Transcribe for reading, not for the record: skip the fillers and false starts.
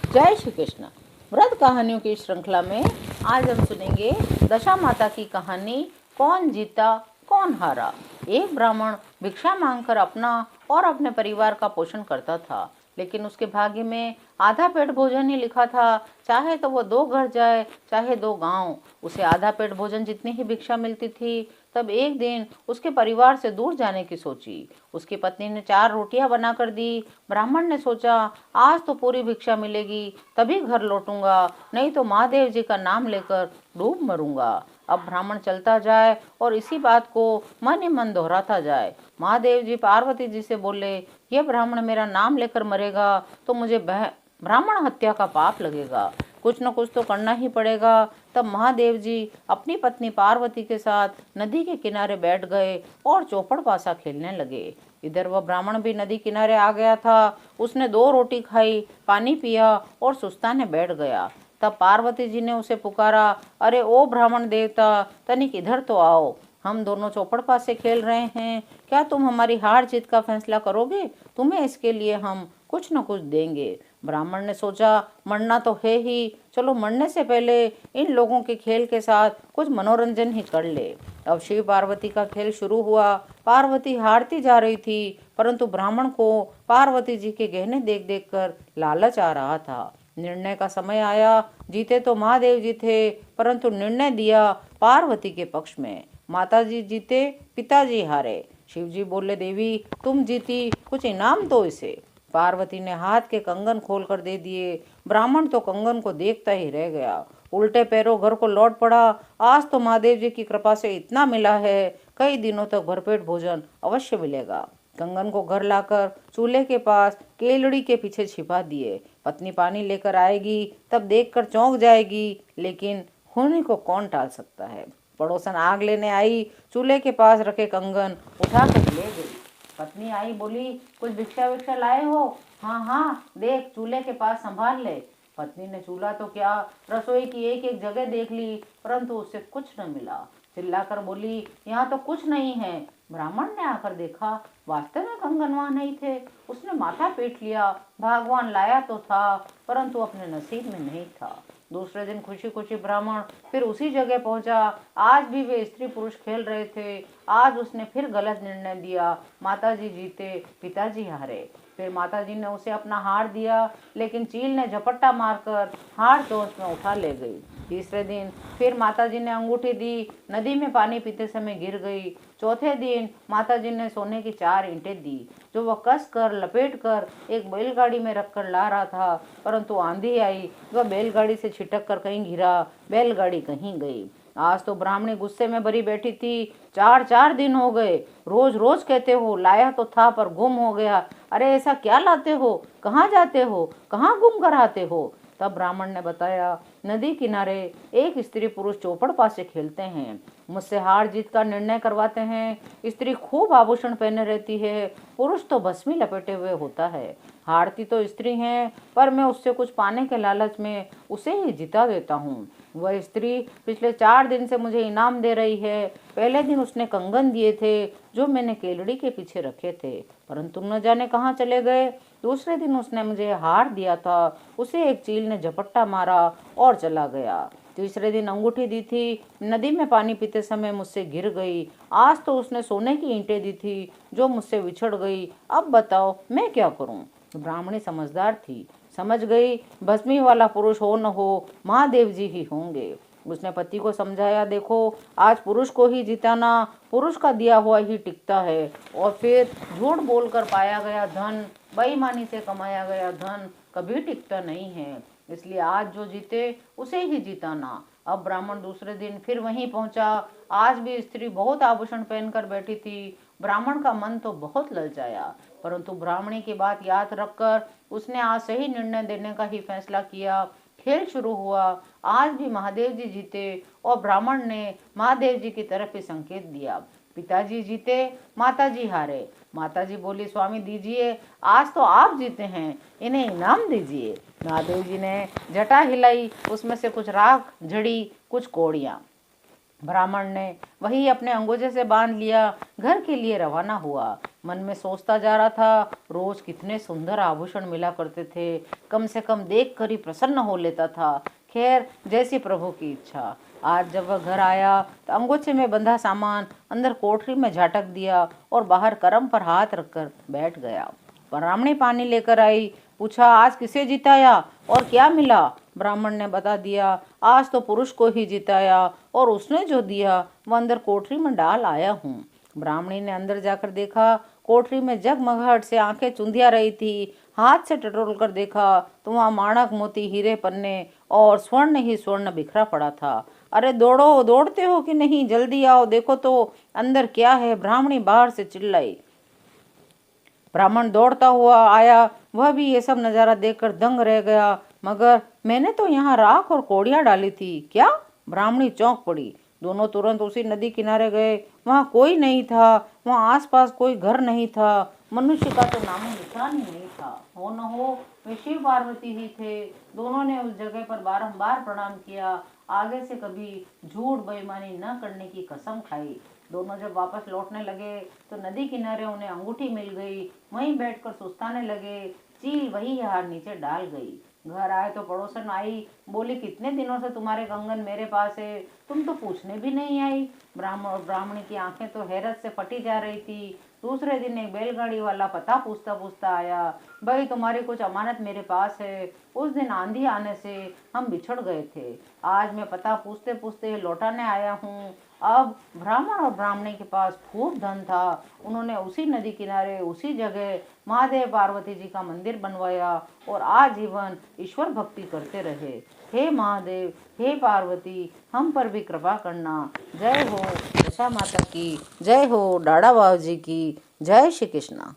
जय श्री कृष्ण। व्रत कहानियों की श्रृंखला में आज हम सुनेंगे दशा माता की कहानी, कौन जीता कौन हारा। एक ब्राह्मण भिक्षा मांगकर अपना और अपने परिवार का पोषण करता था, लेकिन उसके भाग्य में आधा पेट भोजन ही लिखा था। चाहे तो वो 2 घर जाए, चाहे 2 गांव, उसे आधा पेट भोजन जितनी ही भिक्षा मिलती थी। तब एक दिन उसके परिवार से दूर जाने की सोची। उसकी पत्नी ने 4 रोटियां बनाकर दी। ब्राह्मण ने सोचा, आज तो पूरी भिक्षा मिलेगी, तभी घर लौटूंगा, नहीं तो महादेव जी का नाम लेकर डूब मरूंगा। अब ब्राह्मण चलता जाए और इसी बात को मन ही मन दोहराता जाए। महादेव जी पार्वती जी से बोले, ये ब्राह्मण मेरा नाम लेकर मरेगा तो मुझे ब्राह्मण हत्या का पाप लगेगा, कुछ न कुछ तो करना ही पड़ेगा। तब महादेव जी अपनी पत्नी पार्वती के साथ नदी के किनारे बैठ गए और चौपड़ पासा खेलने लगे। इधर वह ब्राह्मण भी नदी किनारे आ गया था। उसने 2 रोटी खाई, पानी पिया और सुस्ताने बैठ गया। तब पार्वती जी ने उसे पुकारा, अरे ओ ब्राह्मण देवता, तनिक इधर तो आओ, हम दोनों चौपड़ पासे खेल रहे हैं, क्या तुम हमारी हार जीत का फैसला करोगे? तुम्हें इसके लिए हम कुछ न कुछ देंगे। ब्राह्मण ने सोचा, मरना तो है ही, चलो मरने से पहले इन लोगों के खेल के साथ कुछ मनोरंजन ही कर ले। अब शिव पार्वती का खेल शुरू हुआ। पार्वती हारती जा रही थी, परंतु ब्राह्मण को पार्वती जी के गहने देख देख कर लालच आ रहा था। निर्णय का समय आया। जीते तो महादेव जी थे, परंतु निर्णय दिया पार्वती के पक्ष में। माता जी जीते, पिताजी हारे। शिव जी बोले, देवी तुम जीती, कुछ इनाम दो इसे। पार्वती ने हाथ के कंगन खोल कर दे दिए। ब्राह्मण तो कंगन को देखता ही रह गया। उल्टे पैरों घर को लौट पड़ा। आज तो महादेव जी की कृपा से इतना मिला है, कई दिनों तक भरपेट भोजन अवश्य मिलेगा। कंगन को घर लाकर चूल्हे के पास केलड़ी के पीछे छिपा दिए। पत्नी पानी लेकर आएगी, तब देखकर चौंक जाएगी, लेकिन होने को कौन टाल सकता है। पड़ोसन आग लेने आई, चूल्हे के पास रखे कंगन उठाकर ले गई। पत्नी आई, बोली, कुछ भिक्षा विक्षा लाए हो? हाँ हाँ, देख चूल्हे के पास संभाल ले। पत्नी ने चूल्हा तो क्या, रसोई की एक एक जगह देख ली, परंतु उसे कुछ न मिला। चिल्लाकर बोली, यहाँ तो कुछ नहीं है। ब्राह्मण ने आकर देखा, वास्तव में कंगन वहाँ नहीं थे। उसने माथा पीट लिया। भगवान लाया तो था, परंतु अपने नसीब में नहीं था। दूसरे दिन खुशी खुशी ब्राह्मण फिर उसी जगह पहुंचा। आज भी वे स्त्री पुरुष खेल रहे थे। आज उसने फिर गलत निर्णय दिया। माताजी जीते, पिताजी हारे। फिर माताजी ने उसे अपना हार दिया, लेकिन चील ने झपट्टा मारकर हार चोंच में उठा ले गई। तीसरे दिन फिर माताजी ने अंगूठी दी, नदी में पानी पीते समय गिर गई। चौथे दिन माताजी ने सोने की 4 ईंटें दी, जो वह कस कर लपेट कर एक बैलगाड़ी में रखकर ला रहा था, परंतु आंधी आई, वह बैलगाड़ी से छिटक कर कहीं गिरा, बैलगाड़ी कहीं गई। आज तो ब्राह्मणी गुस्से में भरी बैठी थी। 4 दिन हो गए, रोज रोज कहते हो लाया तो था पर गुम हो गया। अरे ऐसा क्या लाते हो, कहाँ जाते हो, कहाँ गुम कर आते हो? तब ब्राह्मण ने बताया, नदी किनारे एक स्त्री पुरुष चौपड़ पासे खेलते हैं, मुझसे हार जीत का निर्णय करवाते हैं। स्त्री खूब आभूषण पहने रहती है, पुरुष तो भस्मी लपेटे हुए होता है। हारती तो स्त्री है, पर मैं उससे कुछ पाने के लालच में उसे ही जिता देता हूँ। वह स्त्री पिछले 4 दिन से मुझे इनाम दे रही है। पहले दिन उसने कंगन दिए थे, जो मैंने केलड़ी के पीछे रखे थे, परंतु न जाने कहाँ चले गए। दूसरे दिन उसने मुझे हार दिया था, उसे एक चील ने झपट्टा मारा और चला गया। तीसरे दिन अंगूठी दी थी, नदी में पानी पीते समय मुझसे गिर गई। आज तो उसने सोने की ईंटें दी थी, जो मुझसे बिछड़ गई। अब बताओ मैं क्या करूं? ब्राह्मणी समझदार थी, समझ गई, भस्मी वाला पुरुष हो न हो, महादेव जी ही होंगे। उसने पति को समझाया, देखो आज पुरुष को ही जिताना, पुरुष का दिया हुआ ही टिकता है। और फिर झूठ बोलकर पाया गया धन, बेईमानी से कमाया गया धन कभी टिकता नहीं है, इसलिए आज जो जीते उसे ही जिताना। अब ब्राह्मण दूसरे दिन फिर वहीं पहुंचा। आज भी स्त्री बहुत आभूषण पहनकर बैठी थी। ब्राह्मण का मन तो बहुत ललचाया, परंतु ब्राह्मणी की बात याद रखकर उसने आज सही निर्णय देने का ही फैसला किया। खेल शुरू हुआ। आज भी महादेव जी जीते और ब्राह्मण ने महादेव जी की तरफ ही संकेत दिया। पिताजी जीते, माताजी हारे। माताजी बोली, स्वामी दीजिए, आज तो आप जीते हैं, इन्हें इनाम दीजिए। महादेव जी ने जटा हिलाई, उसमें से कुछ राख झड़ी, कुछ कौड़ियाँ। ब्राह्मण ने वही अपने अंगोजे से बांध लिया, घर के लिए रवाना हुआ। मन में सोचता जा रहा था, रोज कितने सुंदर आभूषण मिला करते थे, कम से कम देख कर ही प्रसन्न हो लेता था। खैर, जैसी प्रभु की इच्छा। आज जब वह घर आया तो अंगोछे में बंधा सामान अंदर कोठरी में झटक दिया और बाहर करम पर हाथ रखकर बैठ गया। ब्राह्मणी पानी लेकर आई, पूछा, आज किसे जिताया और क्या मिला? ब्राह्मण ने बता दिया, आज तो पुरुष को ही जिताया और उसने जो दिया वह अंदर कोठरी में डाल आया हूँ। ब्राह्मणी ने अंदर जाकर देखा, कोठरी में जगमगाहट से आंखें चुंधिया रही थी। हाथ से टटोल कर देखा तो वहाँ माणक, मोती, हीरे, पन्ने और स्वर्ण ही स्वर्ण बिखरा पड़ा था। अरे दौड़ो, दौड़ते हो कि नहीं? जल्दी आओ, देखो तो अंदर क्या है। ब्राह्मणी बाहर से चिल्लाई। ब्राह्मण दौड़ता हुआ आया, वह भी ये सब नज़ारा देखकर दंग रह गया। मगर मैंने तो यहाँ राख और कौड़ियाँ डाली थी। क्या? ब्राह्मणी चौंक पड़ी। दोनों तुरंत उसी नदी किनारे गए। वहाँ कोई नहीं था, वहाँ आसपास कोई घर नहीं था, मनुष्य का तो नामो निशान ही नहीं था। हो न हो वे शिव पार्वती ही थे। दोनों ने उस जगह पर बारंबार प्रणाम किया, आगे से कभी झूठ बेईमानी न करने की कसम खाई। दोनों जब वापस लौटने लगे तो नदी किनारे उन्हें अंगूठी मिल गई। वहीं बैठकर सुस्ताने लगे। चील वही हार नीचे डाल गई। घर आए तो पड़ोसन आई, बोली, कितने दिनों से तुम्हारे कंगन मेरे पास है, तुम तो पूछने भी नहीं आई। ब्राह्मण और ब्राह्मणी की आंखें तो हैरत से फटी जा रही थी। दूसरे दिन एक बैलगाड़ी वाला पता पूछता पूछता आया, भाई तुम्हारी कुछ अमानत मेरे पास है, उस दिन आंधी आने से हम बिछड़ गए थे, आज मैं पता पूछते पूछते लौटाने आया हूँ। अब ब्राह्मण और ब्राह्मणी के पास खूब धन था। उन्होंने उसी नदी किनारे उसी जगह महादेव पार्वती जी का मंदिर बनवाया और आजीवन ईश्वर भक्ति करते रहे। हे महादेव, हे पार्वती, हम पर भी कृपा करना। जय हो दशा माता की, जय हो डाड़ा बाबू जी की, जय श्री कृष्णा।